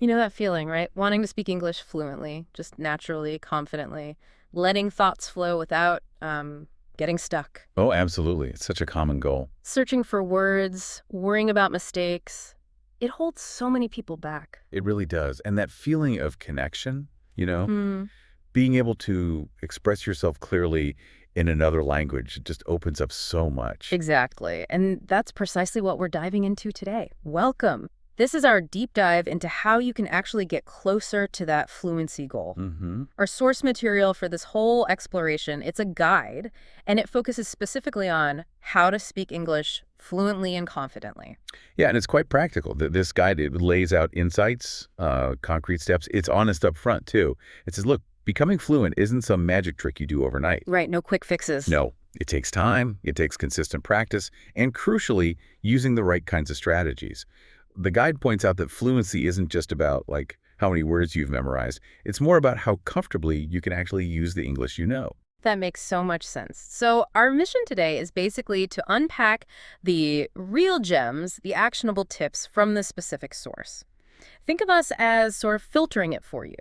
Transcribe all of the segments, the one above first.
You know that feeling, right? Wanting to speak English fluently, just naturally, confidently, letting thoughts flow without getting stuck. Oh, absolutely. It's such a common goal. Searching for words, worrying about mistakes. It holds so many people back. It really does. And that feeling of connection, you know, Hmm, being able to express yourself clearly in another language just opens up so much. exactly. And that's precisely what we're diving into today. Welcome. This is our deep dive into how you can actually get closer to that fluency goal. Mm-hmm. Our source material for this whole exploration, it's a guide, and it focuses specifically on how to speak English fluently and confidently. Yeah, and it's quite practical. This guide, it lays out insights, concrete steps. It's honest up front, too. It says, look, becoming fluent isn't some magic trick you do overnight. Right, no quick fixes. No, it takes time, it takes consistent practice, and crucially, using the right kinds of strategies. The guide points out that fluency isn't just about, like, how many words you've memorized. It's more about how comfortably you can actually use the English you know. That makes so much sense. So our mission today is basically to unpack the real gems, the actionable tips from the specific source. Think of us as sort of filtering it for you,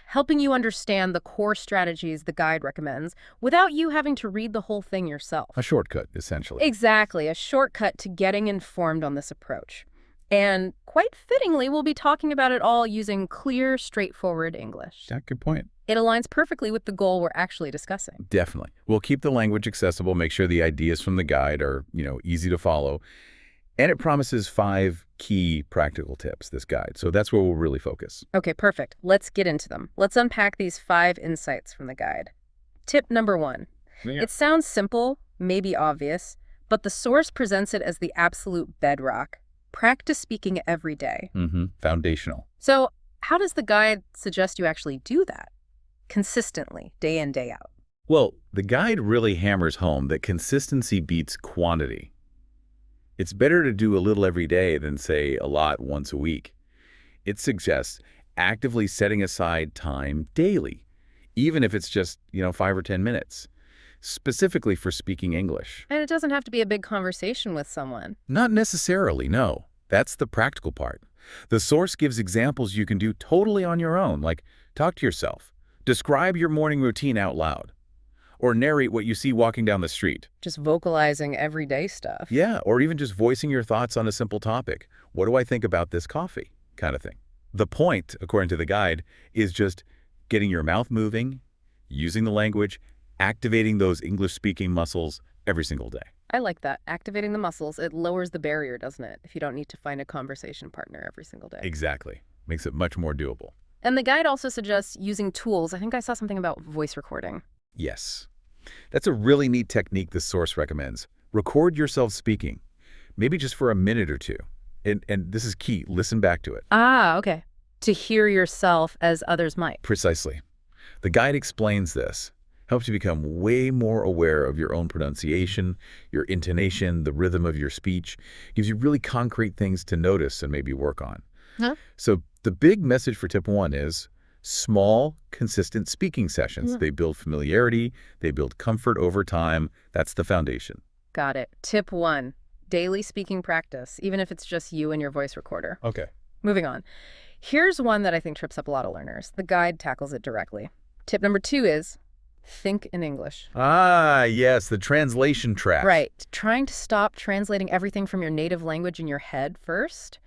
helping you understand the core strategies the guide recommends without you having to read the whole thing yourself. A shortcut, essentially. Exactly, a shortcut to getting informed on this approach. And quite fittingly, we'll be talking about it all using clear, straightforward English. Yeah, good point. It aligns perfectly with the goal we're actually discussing. Definitely. We'll keep the language accessible, make sure the ideas from the guide are, easy to follow. And it promises 5 key practical tips, this guide. So that's where we'll really focus. Okay, perfect. Let's get into them. Let's unpack these 5 insights from the guide. Tip number 1. Yeah. It sounds simple, maybe obvious, but the source presents it as the absolute bedrock. Practice speaking every day. Foundational. So, how does the guide suggest you actually do that? Consistently, day in, day out. Well, the guide really hammers home that consistency beats quantity. It's better to do a little every day than, say, a lot once a week. It suggests actively setting aside time daily, even if it's just, 5 or 10 minutes, specifically for speaking English. And it doesn't have to be a big conversation with someone. Not necessarily, no. That's the practical part. The source gives examples you can do totally on your own, like talk to yourself, describe your morning routine out loud, or narrate what you see walking down the street. Just vocalizing everyday stuff. Yeah, or even just voicing your thoughts on a simple topic. What do I think about this coffee? Kind of thing. The point, according to the guide, is just getting your mouth moving, using the language, activating those English-speaking muscles every single day. I like that. Activating the muscles, it lowers the barrier, doesn't it? If you don't need to find a conversation partner every single day. Exactly. Makes it much more doable. And the guide also suggests using tools. I think I saw something about voice recording. Yes. That's a really neat technique the source recommends. Record yourself speaking, maybe just for a minute or two. And this is key. Listen back to it. Ah, okay. To hear yourself as others might. Precisely. The guide explains this. Helps you become way more aware of your own pronunciation, your intonation, the rhythm of your speech. Gives you really concrete things to notice and maybe work on. Huh? So the big message for tip 1 is small, consistent speaking sessions. Yeah. They build familiarity. They build comfort over time. That's the foundation. Got it. Tip 1, daily speaking practice, even if it's just you and your voice recorder. Okay. Moving on. Here's one that I think trips up a lot of learners. The guide tackles it directly. Tip number 2 is think in English. Ah, yes, the translation trap. Right. Trying to stop translating everything from your native language in your head first.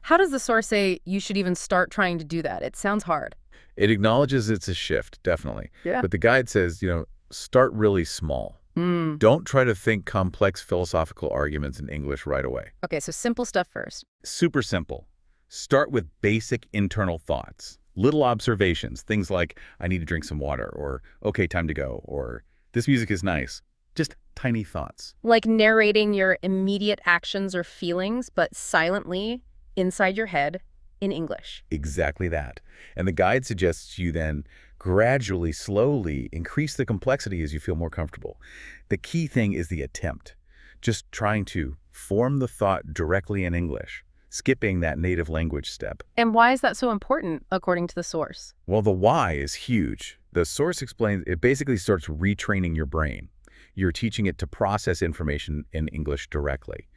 How does the source say you should even start trying to do that? It sounds hard. It acknowledges it's a shift, definitely. Yeah. But the guide says, start really small. Don't try to think complex philosophical arguments in English right away. Okay, so simple stuff first. Super simple. Start with basic internal thoughts. Little observations, things like, I need to drink some water, or, okay, time to go, or, this music is nice. Just tiny thoughts. Like narrating your immediate actions or feelings, but silently inside your head in English. Exactly that. And the guide suggests you then gradually, slowly increase the complexity as you feel more comfortable. The key thing is the attempt. Just trying to form the thought directly in English, skipping that native language step. And why is that so important, according to the source? Well, the why is huge. The source explains it basically starts retraining your brain. You're teaching it to process information in English directly.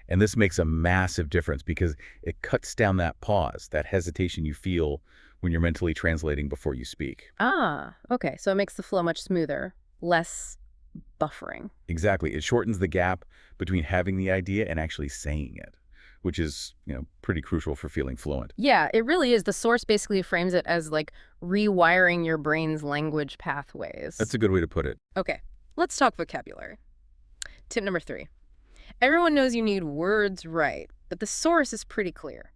And this makes a massive difference because it cuts down that pause, that hesitation you feel when you're mentally translating before you speak. Ah, okay. So it makes the flow much smoother, less buffering. Exactly. It shortens the gap between having the idea and actually saying it, which is, pretty crucial for feeling fluent. Yeah, it really is. The source basically frames it as like rewiring your brain's language pathways. That's a good way to put it. Okay, let's talk vocabulary. Tip number 3. Everyone knows you need words right, but the source is pretty clear.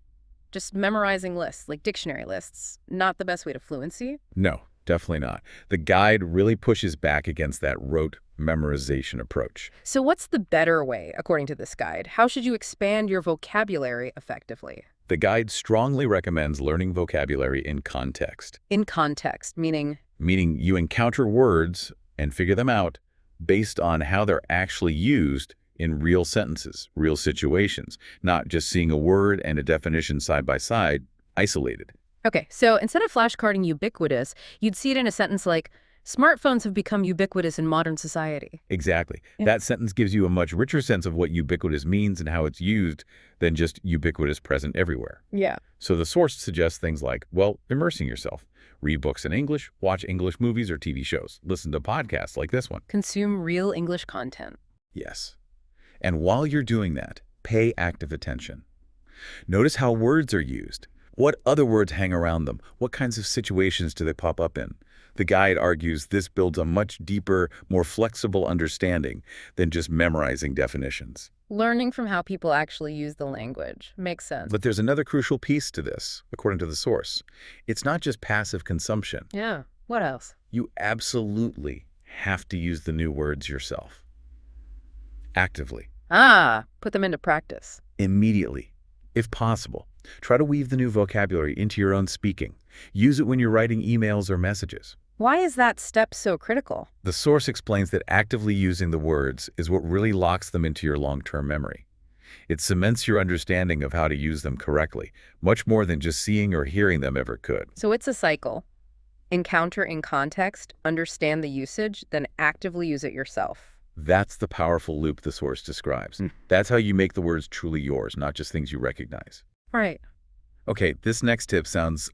Just memorizing lists, like dictionary lists, not the best way to fluency. No, definitely not. The guide really pushes back against that rote memorization approach. So what's the better way, according to this guide? How should you expand your vocabulary effectively? The guide strongly recommends learning vocabulary in context, In context, meaning? meaning you encounter words and figure them out based on how they're actually used in real sentences, real situations, not just seeing a word and a definition side by side, isolated. Okay, so instead of flashcarding ubiquitous, you'd see it in a sentence like, smartphones have become ubiquitous in modern society. Exactly. Yeah. That sentence gives you a much richer sense of what ubiquitous means and how it's used than just ubiquitous present everywhere. Yeah. So the source suggests things like, well, immersing yourself. Read books in English, watch English movies or TV shows, listen to podcasts like this one. Consume real English content. Yes. And while you're doing that, pay active attention. Notice how words are used. What other words hang around them? What kinds of situations do they pop up in? The guide argues this builds a much deeper, more flexible understanding than just memorizing definitions. Learning from how people actually use the language. Makes sense. But there's another crucial piece to this, according to the source. It's not just passive consumption. Yeah. What else? You absolutely have to use the new words yourself. Actively. Put them into practice. Immediately. If possible. Try to weave the new vocabulary into your own speaking. Use it when you're writing emails or messages. Why is that step so critical? The source explains that actively using the words is what really locks them into your long-term memory. It cements your understanding of how to use them correctly, much more than just seeing or hearing them ever could. So it's a cycle. Encounter in context, understand the usage, then actively use it yourself. That's the powerful loop the source describes. That's how you make the words truly yours, not just things you recognize. Right. Okay, this next tip sounds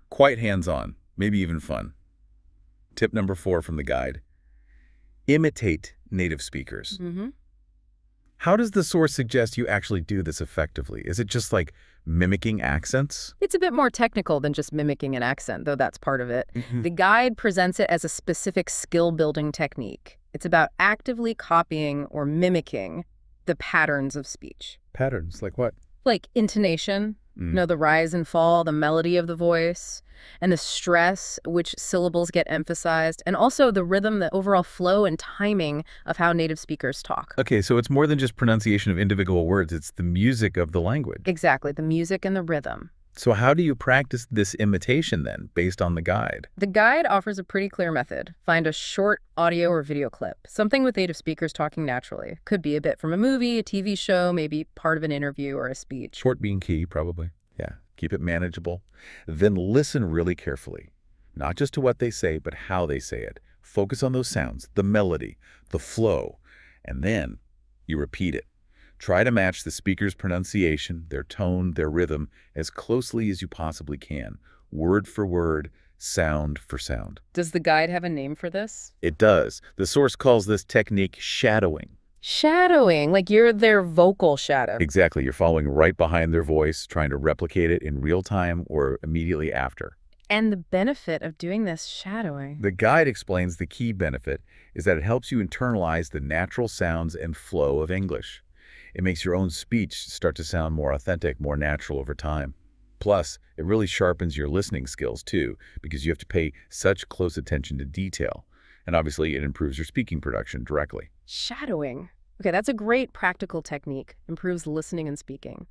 quite hands-on, maybe even fun. Tip number 4 from the guide. Imitate native speakers. Mm-hmm. How does the source suggest you actually do this effectively? Is it just like mimicking accents? It's a bit more technical than just mimicking an accent, though that's part of it. The guide presents it as a specific skill-building technique. It's about actively copying or mimicking the patterns of speech. Patterns, like what? Like intonation, the rise and fall, the melody of the voice, and the stress, which syllables get emphasized, and also the rhythm, the overall flow and timing of how native speakers talk. Okay, so it's more than just pronunciation of individual words. It's the music of the language. Exactly, the music and the rhythm. So how do you practice this imitation then, based on the guide? The guide offers a pretty clear method. Find a short audio or video clip, something with native speakers talking naturally. Could be a bit from a movie, a TV show, maybe part of an interview or a speech. Short being key, probably. Yeah, keep it manageable. Then listen really carefully, not just to what they say, but how they say it. Focus on those sounds, the melody, the flow, and then you repeat it. Try to match the speaker's pronunciation, their tone, their rhythm as closely as you possibly can, word for word, sound for sound. Does the guide have a name for this? It does. The source calls this technique shadowing. Shadowing, like you're their vocal shadow. Exactly. You're following right behind their voice, trying to replicate it in real time or immediately after. And the benefit of doing this shadowing. The guide explains the key benefit is that it helps you internalize the natural sounds and flow of English. It makes your own speech start to sound more authentic, more natural over time. Plus, it really sharpens your listening skills too, because you have to pay such close attention to detail. And obviously, it improves your speaking production directly. Shadowing. Okay, that's a great practical technique. Improves listening and speaking.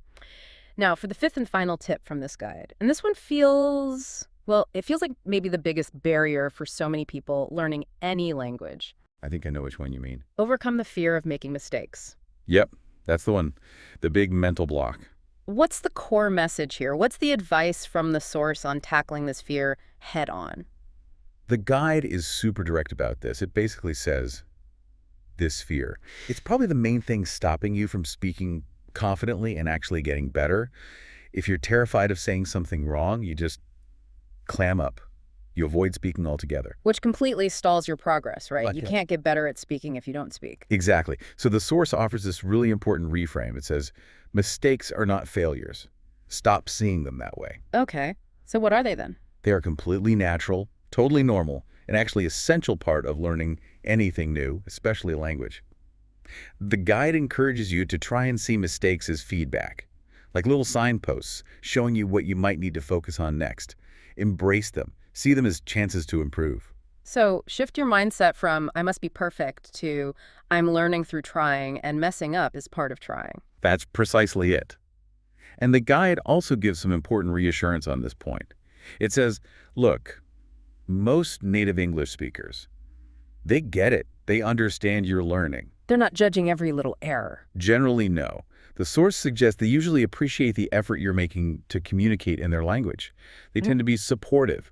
Now, for the 5th and final tip from this guide. And this one feels, well, it feels like maybe the biggest barrier for so many people learning any language. I think I know which one you mean. Overcome the fear of making mistakes. Yep, that's the one. The big mental block. What's the core message here? What's the advice from the source on tackling this fear head on? The guide is super direct about this. It basically says, this fear. It's probably the main thing stopping you from speaking confidently and actually getting better. If you're terrified of saying something wrong, you just clam up. You avoid speaking altogether. Which completely stalls your progress, right? You Okay. can't get better at speaking if you don't speak. Exactly. So the source offers this really important reframe. It says, mistakes are not failures. Stop seeing them that way. Okay, so what are they then? They are completely natural, totally normal, and actually essential part of learning anything new, especially a language. The guide encourages you to try and see mistakes as feedback, like little signposts showing you what you might need to focus on next. Embrace them. See them as chances to improve. So shift your mindset from I must be perfect to I'm learning through trying and messing up is part of trying. That's precisely it. And the guide also gives some important reassurance on this point. It says, look, most native English speakers, they get it. They understand you're learning. They're not judging every little error. Generally, no. The source suggests they usually appreciate the effort you're making to communicate in their language. They tend to be supportive,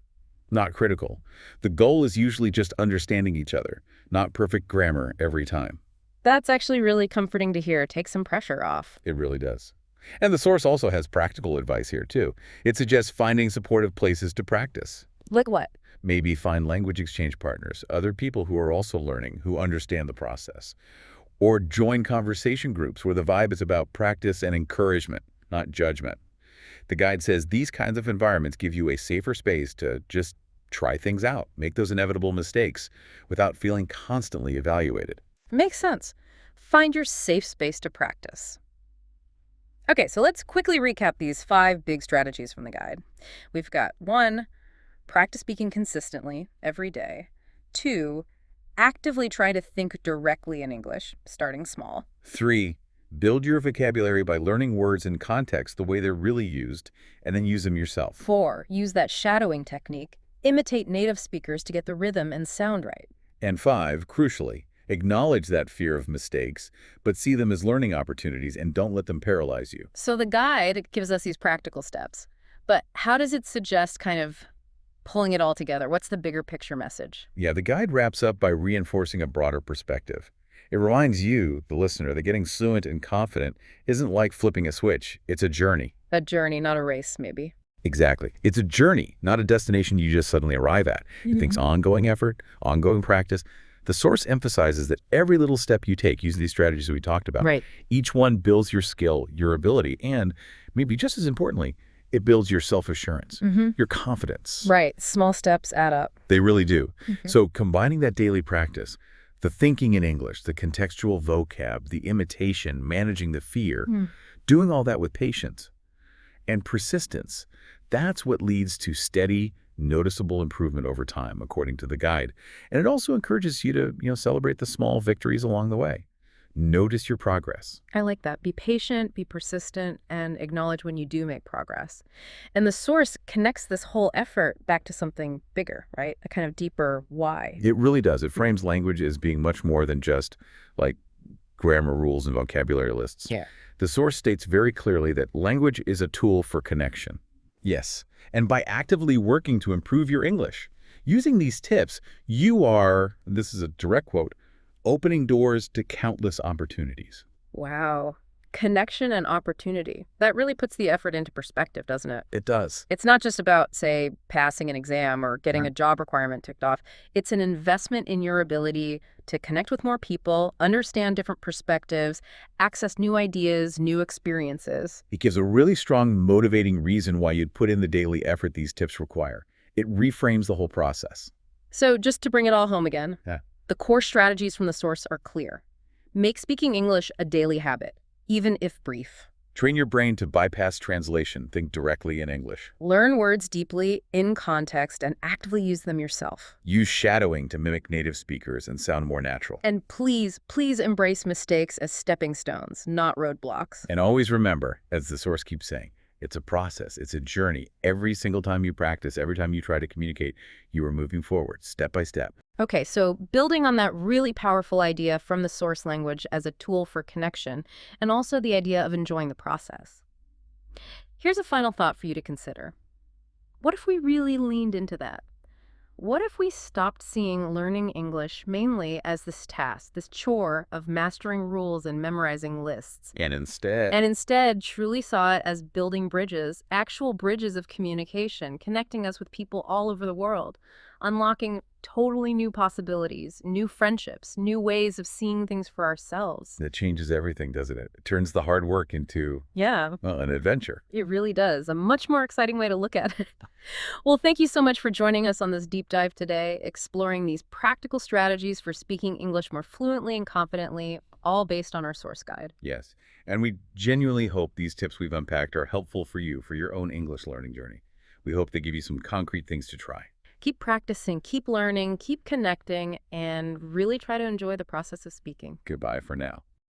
not critical. The goal is usually just understanding each other, not perfect grammar every time. That's actually really comforting to hear. Take some pressure off. It really does. And the source also has practical advice here, too. It suggests finding supportive places to practice. Like what? Maybe find language exchange partners, other people who are also learning, who understand the process. Or join conversation groups where the vibe is about practice and encouragement, not judgment. The guide says these kinds of environments give you a safer space to just try things out, make those inevitable mistakes without feeling constantly evaluated. Makes sense. Find your safe space to practice. Okay, so let's quickly recap these 5 big strategies from the guide. We've got 1, practice speaking consistently every day. 2, actively try to think directly in English, starting small. 3, build your vocabulary by learning words in context the way they're really used, and then use them yourself. 4, use that shadowing technique. Imitate native speakers to get the rhythm and sound right. And 5, crucially, acknowledge that fear of mistakes, but see them as learning opportunities and don't let them paralyze you. So the guide gives us these practical steps, but how does it suggest kind of pulling it all together? What's the bigger picture message? Yeah, the guide wraps up by reinforcing a broader perspective. It reminds you, the listener, that getting fluent and confident isn't like flipping a switch. It's a journey. A journey, not a race, maybe. Exactly. It's a journey, not a destination you just suddenly arrive at. It thinks ongoing effort, ongoing practice. The source emphasizes that every little step you take using these strategies that we talked about, Right. each one builds your skill, your ability, and maybe just as importantly, it builds your self-assurance, your confidence. Right. Small steps add up. They really do. So combining that daily practice, the thinking in English, the contextual vocab, the imitation, managing the fear, doing all that with patience and persistence, that's what leads to steady, noticeable improvement over time, according to the guide. And it also encourages you to, celebrate the small victories along the way. Notice your progress. I like that. Be patient, be persistent, and acknowledge when you do make progress. And the source connects this whole effort back to something bigger, right? A kind of deeper why. It really does. It frames language as being much more than just like grammar rules and vocabulary lists. Yeah. The source states very clearly that language is a tool for connection. Yes. And by actively working to improve your English, using these tips, you are, this is a direct quote, opening doors to countless opportunities. Wow. Connection and opportunity. That really puts the effort into perspective, doesn't it? It does. It's not just about, say, passing an exam or getting a job requirement ticked off. It's an investment in your ability to connect with more people, understand different perspectives, access new ideas, new experiences. It gives a really strong motivating reason why you'd put in the daily effort these tips require. It reframes the whole process. So just to bring it all home again, Yeah. the core strategies from the source are clear. Make speaking English a daily habit, even if brief. Train your brain to bypass translation, think directly in English. Learn words deeply, in context, and actively use them yourself. Use shadowing to mimic native speakers and sound more natural. And please, please embrace mistakes as stepping stones, not roadblocks. And always remember, as the source keeps saying, it's a process, it's a journey. Every single time you practice, every time you try to communicate, you are moving forward, step by step. Okay, so building on that really powerful idea from the source language as a tool for connection, and also the idea of enjoying the process. Here's a final thought for you to consider. What if we really leaned into that? What if we stopped seeing learning English mainly as this task, this chore of mastering rules and memorizing lists, And instead, and instead truly saw it as building bridges, actual bridges of communication, connecting us with people all over the world, unlocking totally new possibilities, new friendships, new ways of seeing things for ourselves? that changes everything, doesn't it? It turns the hard work into, Yeah, well, an adventure. it really does. A much more exciting way to look at it. Well, thank you so much for joining us on this deep dive today, exploring these practical strategies for speaking English more fluently and confidently, all based on our source guide. Yes. And we genuinely hope these tips we've unpacked are helpful for you for your own English learning journey. We hope they give you some concrete things to try. Keep practicing, keep learning, keep connecting, and really try to enjoy the process of speaking. Goodbye for now.